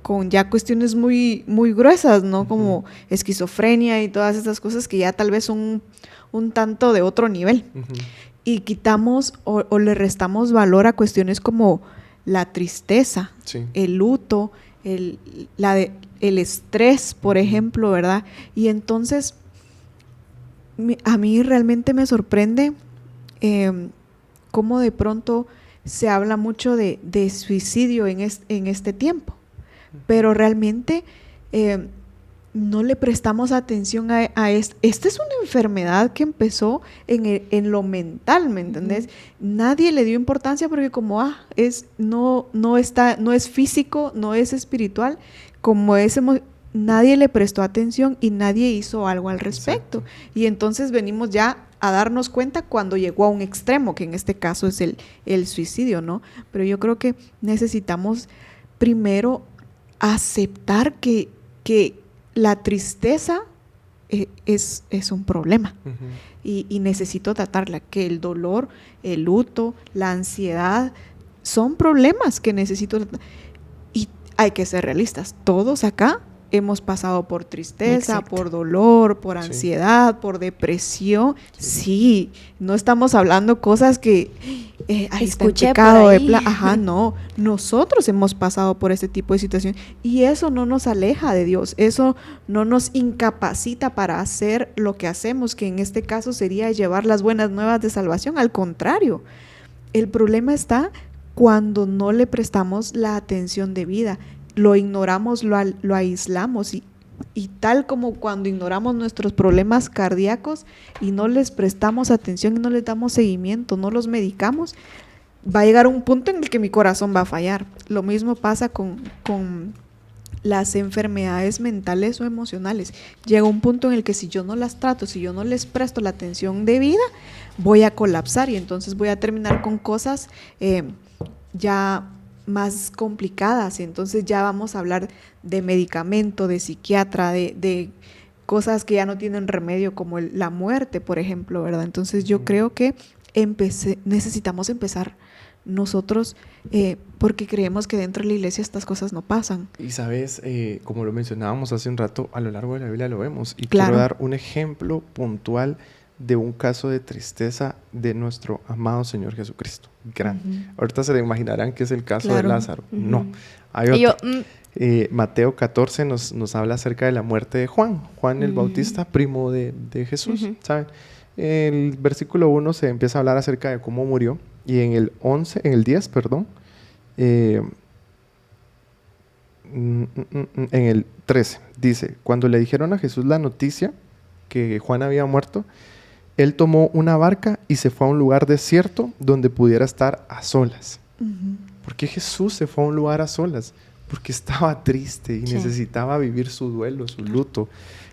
con ya cuestiones muy, muy gruesas, ¿no? Como esquizofrenia y todas estas cosas que ya tal vez son un tanto de otro nivel. Uh-huh. Y quitamos o le restamos valor a cuestiones como la tristeza, el luto, el estrés, por ejemplo, ¿verdad? Y entonces a mí realmente me sorprende cómo de pronto se habla mucho de suicidio en este tiempo, pero realmente no le prestamos atención a esto. Esta es una enfermedad que empezó en lo mental, ¿me entendés? Nadie le dio importancia porque como no es físico, no es espiritual, como nadie le prestó atención y nadie hizo algo al respecto. Exacto. Y entonces venimos ya a darnos cuenta cuando llegó a un extremo, que en este caso es el suicidio, ¿no? Pero yo creo que necesitamos primero aceptar que la tristeza es un problema. Uh-huh. y necesito tratarla, que el dolor, el luto, la ansiedad son problemas que necesito tratar. Y hay que ser realistas, todos acá hemos pasado por tristeza, exacto, por dolor, por ansiedad, por depresión. Sí, no estamos hablando cosas que ahí está el pecado. Ajá, no. Nosotros hemos pasado por este tipo de situación y eso no nos aleja de Dios. Eso no nos incapacita para hacer lo que hacemos, que en este caso sería llevar las buenas nuevas de salvación. Al contrario, el problema está cuando no le prestamos la atención debida. Lo ignoramos, lo aislamos y tal como cuando ignoramos nuestros problemas cardíacos y no les prestamos atención y no les damos seguimiento, no los medicamos, va a llegar un punto en el que mi corazón va a fallar. Lo mismo pasa con las enfermedades mentales o emocionales. Llega un punto en el que si yo no las trato, si yo no les presto la atención debida, voy a colapsar y entonces voy a terminar con cosas ya más complicadas, y entonces ya vamos a hablar de medicamento, de psiquiatra, de cosas que ya no tienen remedio, como la muerte, por ejemplo, ¿verdad? Entonces yo creo que necesitamos empezar nosotros, porque creemos que dentro de la iglesia estas cosas no pasan. Y sabes, como lo mencionábamos hace un rato, a lo largo de la Biblia lo vemos, y claro, quiero dar un ejemplo puntual de un caso de tristeza de nuestro amado Señor Jesucristo. Grande. Uh-huh. Ahorita se le imaginarán que es el caso de Lázaro. Uh-huh. No, hay otro. Mateo 14 nos habla acerca de la muerte de Juan el Bautista, primo de Jesús, ¿saben? El versículo 1 se empieza a hablar acerca de cómo murió, y en el 10, en el 13 dice: cuando le dijeron a Jesús la noticia que Juan había muerto, él tomó una barca y se fue a un lugar desierto donde pudiera estar a solas. ¿Por qué Jesús se fue a un lugar a solas? Porque estaba triste y necesitaba vivir su duelo, su luto.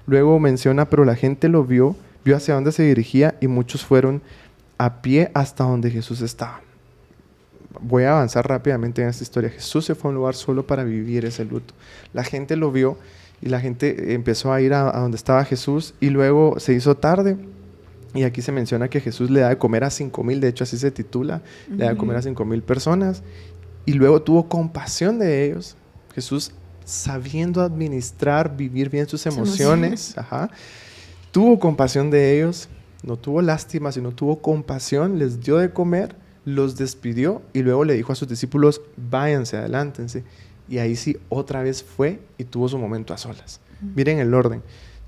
Luego menciona, pero la gente lo vio hacia dónde se dirigía y muchos fueron a pie hasta donde Jesús estaba. Voy a avanzar rápidamente en esta historia. Jesús se fue a un lugar solo para vivir ese luto. La gente lo vio y la gente empezó a ir a donde estaba Jesús y luego se hizo tarde. Y aquí se menciona que Jesús le da de comer a 5,000, de hecho así se titula, le da de comer a 5,000 personas. Y luego tuvo compasión de ellos. Jesús, sabiendo administrar, vivir bien sus emociones, tuvo compasión de ellos, no tuvo lástima, sino tuvo compasión, les dio de comer, los despidió y luego le dijo a sus discípulos, váyanse, adelántense. Y ahí sí, otra vez fue y tuvo su momento a solas. Miren el orden.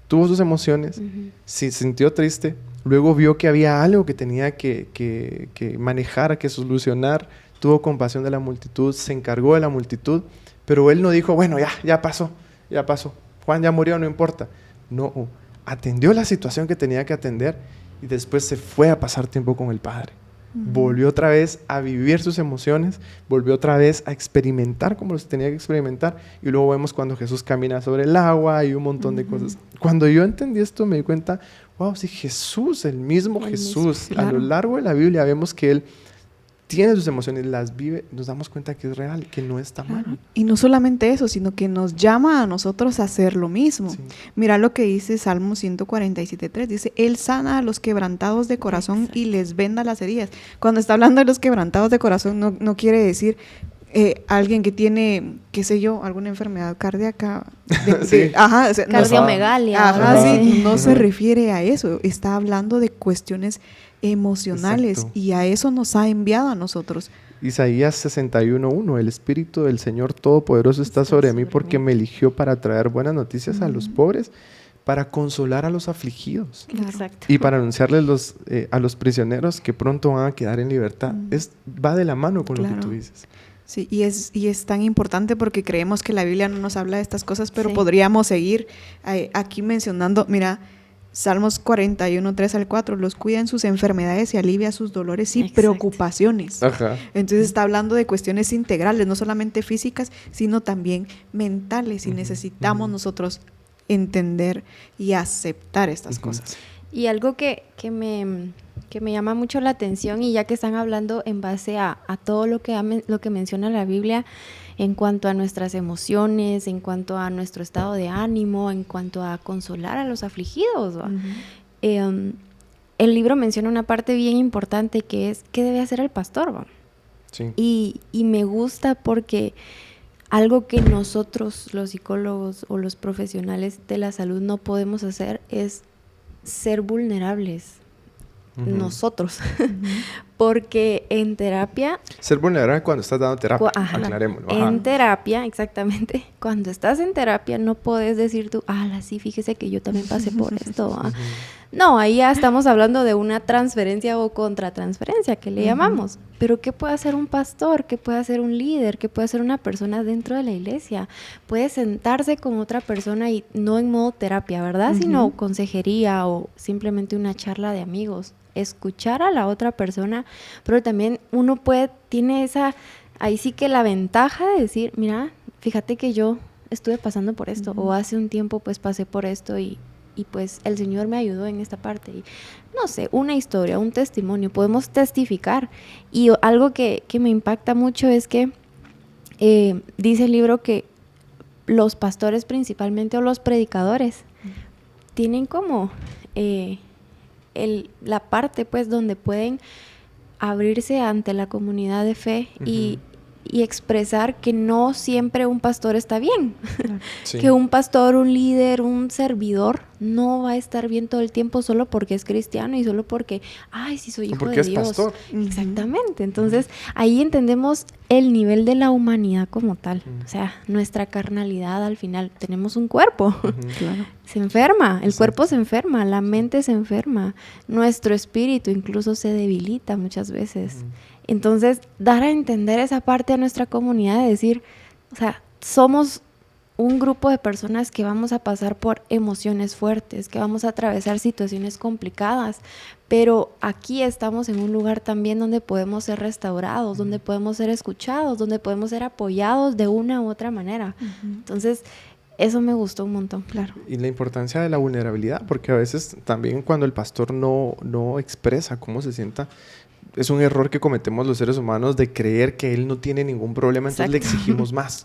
Tuvo sus emociones, se sintió triste, luego vio que había algo que tenía que manejar, que solucionar, tuvo compasión de la multitud, se encargó de la multitud, pero él no dijo, bueno, ya pasó, Juan ya murió, no importa. No, atendió la situación que tenía que atender y después se fue a pasar tiempo con el Padre. Volvió otra vez a vivir sus emociones, volvió otra vez a experimentar como se tenía que experimentar y luego vemos cuando Jesús camina sobre el agua y un montón de cosas. Cuando yo entendí esto me di cuenta, wow, sí, Jesús, el mismo Jesús, claro. A lo largo de la Biblia vemos que Él tiene sus emociones, las vive, nos damos cuenta que es real, que no está mal. Y no solamente eso, sino que nos llama a nosotros a hacer lo mismo. Sí. Mira lo que dice Salmo 147:3, dice, Él sana a los quebrantados de corazón. Exacto. Y les venda las heridas. Cuando está hablando de los quebrantados de corazón, no quiere decir alguien que tiene, qué sé yo, alguna enfermedad cardíaca. Cardiomegalia. Sí, no se refiere a eso, está hablando de cuestiones emocionales. Exacto. Y a eso nos ha enviado a nosotros. Isaías 61:1, el Espíritu del Señor Todopoderoso está sobre mí porque me eligió para traer buenas noticias a los pobres, para consolar a los afligidos. Exacto. Y para anunciarles a los prisioneros que pronto van a quedar en libertad. Va de la mano con lo que tú dices. Sí, y es tan importante porque creemos que la Biblia no nos habla de estas cosas, pero podríamos seguir aquí mencionando, mira, Salmos 41:3-4, los cuida en sus enfermedades y alivia sus dolores y preocupaciones. Ajá. Entonces está hablando de cuestiones integrales, no solamente físicas, sino también mentales, y necesitamos nosotros entender y aceptar estas cosas. Y algo que me llama mucho la atención, y ya que están hablando en base a todo lo que menciona la Biblia en cuanto a nuestras emociones, en cuanto a nuestro estado de ánimo, en cuanto a consolar a los afligidos. El libro menciona una parte bien importante que es ¿qué debe hacer el pastor? Sí. Y me gusta porque algo que nosotros, los psicólogos o los profesionales de la salud, no podemos hacer es ser vulnerables. Nosotros, porque en terapia... Ser vulnerable cuando estás dando terapia, aclarémoslo. En terapia, exactamente, cuando estás en terapia no puedes decir tú, sí, fíjese que yo también pasé por esto. No, ahí ya estamos hablando de una transferencia o contratransferencia, que le llamamos. Pero ¿qué puede hacer un pastor? ¿Qué puede hacer un líder? ¿Qué puede hacer una persona dentro de la iglesia? Puede sentarse con otra persona y no en modo terapia, ¿verdad? Sino consejería o simplemente una charla de amigos. Escuchar a la otra persona, pero también uno tiene ahí sí que la ventaja de decir, mira, fíjate que yo estuve pasando por esto, o hace un tiempo pues pasé por esto y pues el Señor me ayudó en esta parte. Y, no sé, una historia, un testimonio, podemos testificar. Y algo que me impacta mucho es que dice el libro que los pastores principalmente, o los predicadores, tienen como la parte pues donde pueden abrirse ante la comunidad de fe y expresar que no siempre un pastor está bien. Sí. Que un pastor, un líder, un servidor no va a estar bien todo el tiempo solo porque es cristiano y solo porque, sí soy hijo de Dios. Porque es pastor. Exactamente. Entonces, ahí entendemos el nivel de la humanidad como tal. O sea, nuestra carnalidad al final. Tenemos un cuerpo. Claro. Se enferma, el cuerpo se enferma, la mente se enferma, nuestro espíritu incluso se debilita muchas veces. Entonces, dar a entender esa parte a nuestra comunidad de decir, o sea, somos un grupo de personas que vamos a pasar por emociones fuertes, que vamos a atravesar situaciones complicadas, pero aquí estamos en un lugar también donde podemos ser restaurados, donde podemos ser escuchados, donde podemos ser apoyados de una u otra manera. Entonces, eso me gustó un montón, claro. Y la importancia de la vulnerabilidad, porque a veces también cuando el pastor no expresa cómo se sienta, es un error que cometemos los seres humanos de creer que él no tiene ningún problema, entonces le exigimos más.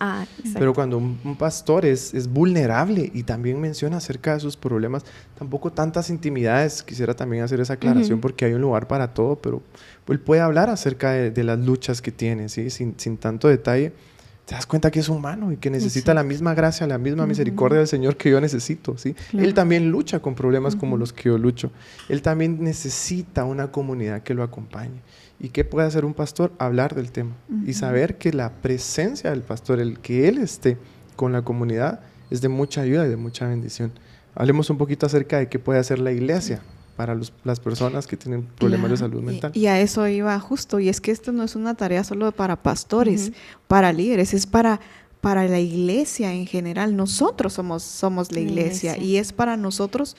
Pero cuando un pastor es vulnerable y también menciona acerca de sus problemas, tampoco tantas intimidades, quisiera también hacer esa aclaración porque hay un lugar para todo, pero él puede hablar acerca de las luchas que tiene, ¿sí? sin tanto detalle. Te das cuenta que es humano y que necesita la misma gracia, la misma misericordia del Señor que yo necesito, ¿sí? Claro. Él también lucha con problemas como los que yo lucho. Él también necesita una comunidad que lo acompañe. ¿Y qué puede hacer un pastor? Hablar del tema y saber que la presencia del pastor, el que él esté con la comunidad, es de mucha ayuda y de mucha bendición. Hablemos un poquito acerca de qué puede hacer la iglesia para las personas que tienen problemas de salud mental. Y a eso iba justo, y es que esto no es una tarea solo para pastores, para líderes, es para la iglesia en general. Nosotros somos la iglesia y es para nosotros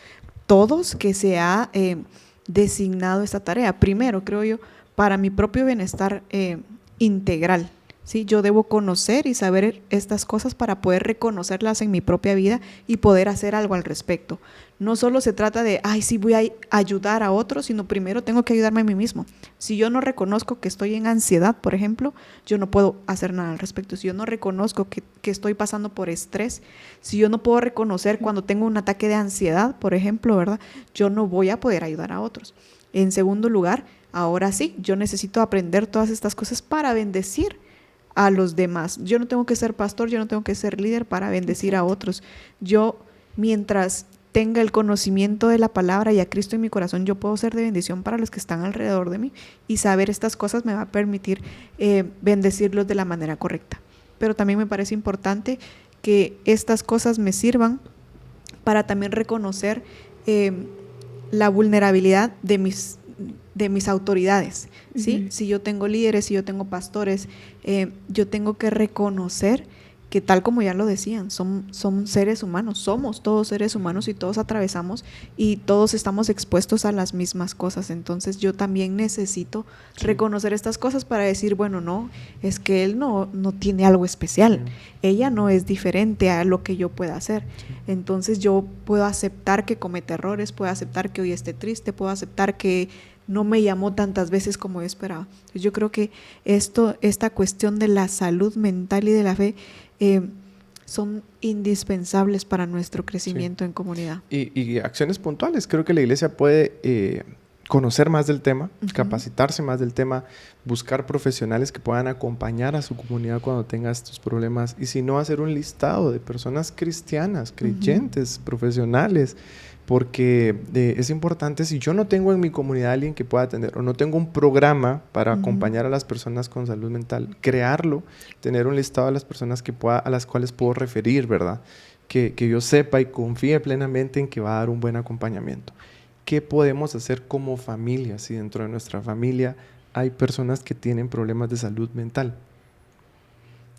todos que se ha designado esta tarea. Primero, creo yo, para mi propio bienestar integral. ¿Sí? Yo debo conocer y saber estas cosas para poder reconocerlas en mi propia vida y poder hacer algo al respecto. No solo se trata de, sí voy a ayudar a otros, sino primero tengo que ayudarme a mí mismo. Si yo no reconozco que estoy en ansiedad, por ejemplo, yo no puedo hacer nada al respecto. Si yo no reconozco que estoy pasando por estrés, si yo no puedo reconocer cuando tengo un ataque de ansiedad, por ejemplo, ¿verdad? Yo no voy a poder ayudar a otros. En segundo lugar, ahora sí, yo necesito aprender todas estas cosas para bendecir a los demás. Yo no tengo que ser pastor, yo no tengo que ser líder para bendecir a otros. Yo, mientras tenga el conocimiento de la palabra y a Cristo en mi corazón, yo puedo ser de bendición para los que están alrededor de mí, y saber estas cosas me va a permitir bendecirlos de la manera correcta. Pero también me parece importante que estas cosas me sirvan para también reconocer la vulnerabilidad de mis autoridades, ¿sí? Si yo tengo líderes, si yo tengo pastores, yo tengo que reconocer que, tal como ya lo decían, son seres humanos, somos todos seres humanos y todos atravesamos y todos estamos expuestos a las mismas cosas. Entonces yo también necesito reconocer estas cosas para decir, bueno, no, es que él no tiene algo especial, ella no es diferente a lo que yo pueda hacer. Entonces yo puedo aceptar que comete errores, puedo aceptar que hoy esté triste, puedo aceptar que no me llamó tantas veces como yo esperaba. Yo creo que esta cuestión de la salud mental y de la fe son indispensables para nuestro crecimiento en comunidad. Y acciones puntuales. Creo que la iglesia puede conocer más del tema, capacitarse más del tema, buscar profesionales que puedan acompañar a su comunidad cuando tenga estos problemas, y si no, hacer un listado de personas cristianas, creyentes, profesionales, porque es importante. Si yo no tengo en mi comunidad alguien que pueda atender, o no tengo un programa para acompañar a las personas con salud mental, crearlo, tener un listado de las personas a las cuales puedo referir, ¿verdad? Que yo sepa y confíe plenamente en que va a dar un buen acompañamiento. ¿Qué podemos hacer como familia si dentro de nuestra familia hay personas que tienen problemas de salud mental?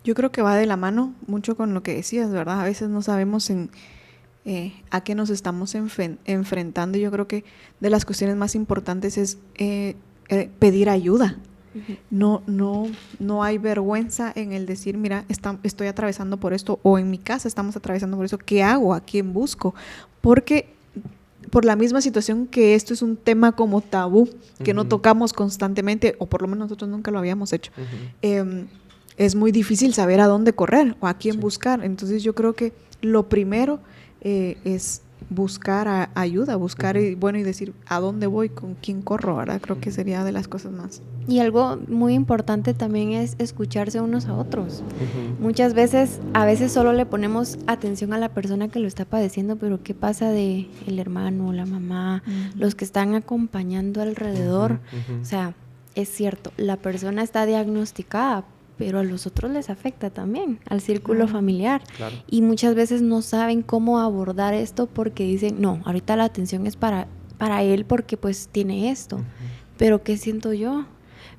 Yo creo que va de la mano mucho con lo que decías, ¿verdad? A veces no sabemos a qué nos estamos enfrentando. Yo creo que de las cuestiones más importantes es pedir ayuda. No hay vergüenza en el decir, mira, estoy atravesando por esto, o en mi casa estamos atravesando por eso. ¿Qué hago? ¿A quién busco? Porque por la misma situación que esto es un tema como tabú, que no tocamos constantemente, o por lo menos nosotros nunca lo habíamos hecho, es muy difícil saber a dónde correr o a quién buscar. Entonces yo creo que lo primero es buscar ayuda, buscar y decir a dónde voy, con quién corro, ¿verdad? Creo que sería de las cosas más. Y algo muy importante también es escucharse unos a otros. Muchas veces, a veces solo le ponemos atención a la persona que lo está padeciendo, pero ¿qué pasa de el hermano, la mamá, los que están acompañando alrededor? O sea, es cierto, la persona está diagnosticada, pero a los otros les afecta también, al círculo familiar. Claro. Y muchas veces no saben cómo abordar esto porque dicen, no, ahorita la atención es para él porque pues tiene esto. Pero ¿qué siento yo?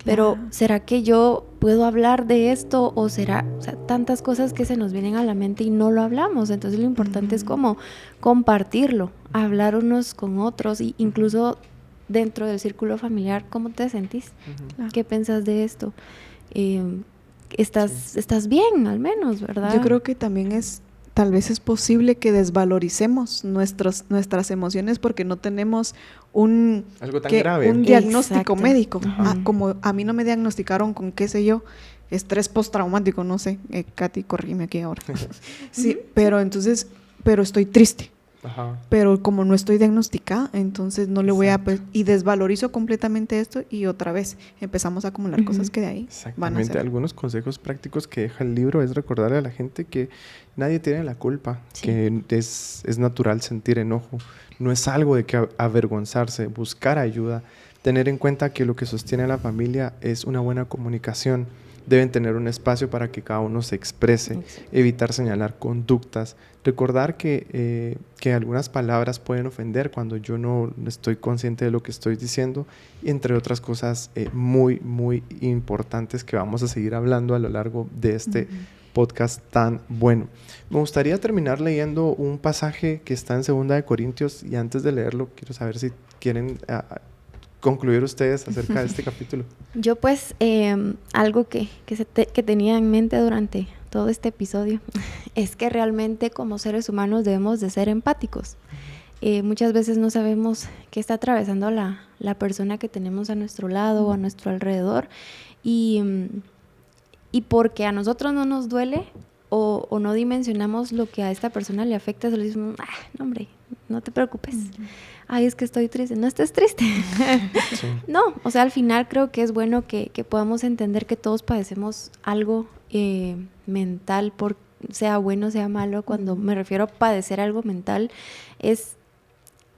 pero Claro. ¿será que yo puedo hablar de esto? O sea, tantas cosas que se nos vienen a la mente y no lo hablamos. Entonces lo importante es como compartirlo, hablar unos con otros, y incluso dentro del círculo familiar, ¿cómo te sentís? Claro. ¿Qué piensas de esto? ¿Estás bien, al menos, verdad? Yo creo que también tal vez es posible que desvaloricemos nuestras emociones porque no tenemos algo tan grave. un diagnóstico Exacto. médico. Ajá. Como a mí no me diagnosticaron con, qué sé yo, estrés postraumático, no sé. Katy, corrígeme aquí ahora. Sí, pero estoy triste. Ajá. Pero como no estoy diagnosticada, entonces no le voy a... y desvalorizo completamente esto y otra vez empezamos a acumular cosas que de ahí van a Exactamente. ser. Algunos consejos prácticos que deja el libro es recordarle a la gente que nadie tiene la culpa, Sí. que es natural sentir enojo, no es algo de que avergonzarse, buscar ayuda, tener en cuenta que lo que sostiene a la familia es una buena comunicación. Deben tener un espacio para que cada uno se exprese, Exacto. evitar señalar conductas, recordar que algunas palabras pueden ofender cuando yo no estoy consciente de lo que estoy diciendo, entre otras cosas muy, muy importantes que vamos a seguir hablando a lo largo de este podcast tan bueno. Me gustaría terminar leyendo un pasaje que está en 2 de Corintios, y antes de leerlo quiero saber si quieren concluir ustedes acerca de este capítulo. Yo pues algo que tenía en mente durante todo este episodio es que realmente como seres humanos debemos de ser empáticos. Muchas veces no sabemos qué está atravesando la persona que tenemos a nuestro lado o a nuestro alrededor, y porque a nosotros no nos duele o no dimensionamos lo que a esta persona le afecta, solo decimos, no hombre, no te preocupes. Ay, es que estoy triste. No estés triste. Sí. No, o sea, al final creo que es bueno que podamos entender que todos padecemos algo mental, sea bueno, sea malo. Cuando me refiero a padecer algo mental, es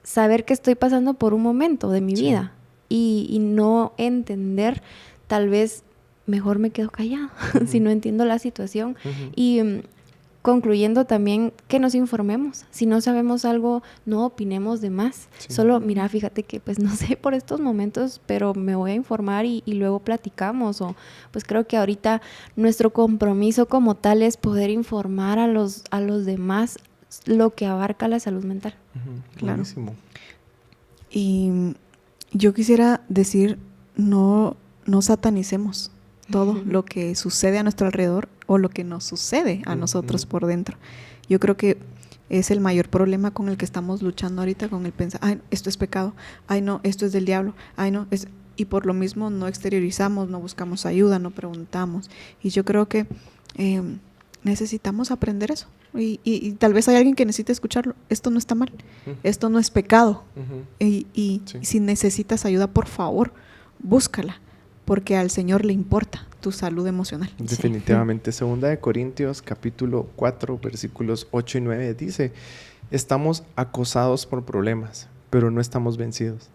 saber que estoy pasando por un momento de mi vida y no entender, tal vez mejor me quedo callado si no entiendo la situación. Y concluyendo también que nos informemos. Si no sabemos algo, no opinemos de más. Sí. Solo, mira, fíjate que pues no sé por estos momentos, pero me voy a informar y luego platicamos. O pues creo que ahorita nuestro compromiso como tal es poder informar a los demás lo que abarca la salud mental. Claro. Buenísimo. Y yo quisiera decir, no satanicemos todo lo que sucede a nuestro alrededor o lo que nos sucede a nosotros por dentro. Yo creo que es el mayor problema con el que estamos luchando ahorita, con el pensar, ay, esto es pecado, ay, no, esto es del diablo, ay, no, y por lo mismo no exteriorizamos, no buscamos ayuda, no preguntamos. Y yo creo que necesitamos aprender eso. Y tal vez hay alguien que necesite escucharlo. Esto no está mal, esto no es pecado. Y si necesitas ayuda, por favor, búscala, porque al Señor le importa tu salud emocional. Definitivamente. 2 de Corintios capítulo 4 versículos 8 y 9 dice: estamos acosados por problemas, pero no estamos vencidos.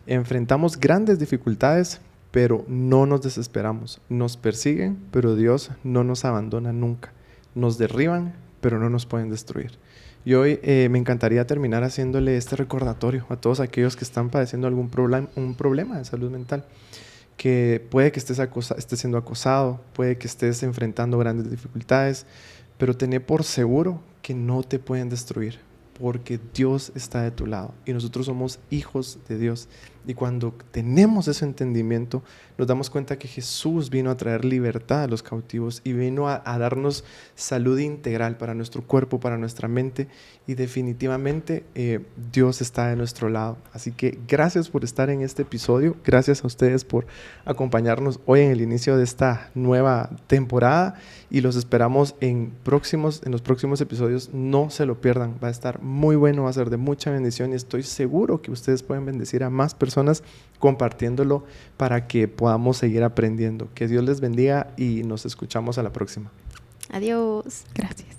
Enfrentamos grandes dificultades, pero no nos desesperamos. Nos persiguen, pero Dios no nos abandona nunca. Nos derriban, pero no nos pueden destruir. Y hoy me encantaría terminar haciéndole este recordatorio a todos aquellos que están padeciendo un problema de salud mental. Que puede que estés siendo acosado, puede que estés enfrentando grandes dificultades, pero tené por seguro que no te pueden destruir, porque Dios está de tu lado y nosotros somos hijos de Dios. Y cuando tenemos ese entendimiento, nos damos cuenta que Jesús vino a traer libertad a los cautivos y vino a darnos salud integral para nuestro cuerpo, para nuestra mente, y definitivamente Dios está de nuestro lado. Así que gracias por estar en este episodio, gracias a ustedes por acompañarnos hoy en el inicio de esta nueva temporada, y los esperamos en los próximos episodios. No se lo pierdan, va a estar muy bueno, va a ser de mucha bendición, y estoy seguro que ustedes pueden bendecir a más personas compartiéndolo para que podamos seguir aprendiendo. Que Dios les bendiga y nos escuchamos a la próxima. Adiós. Gracias.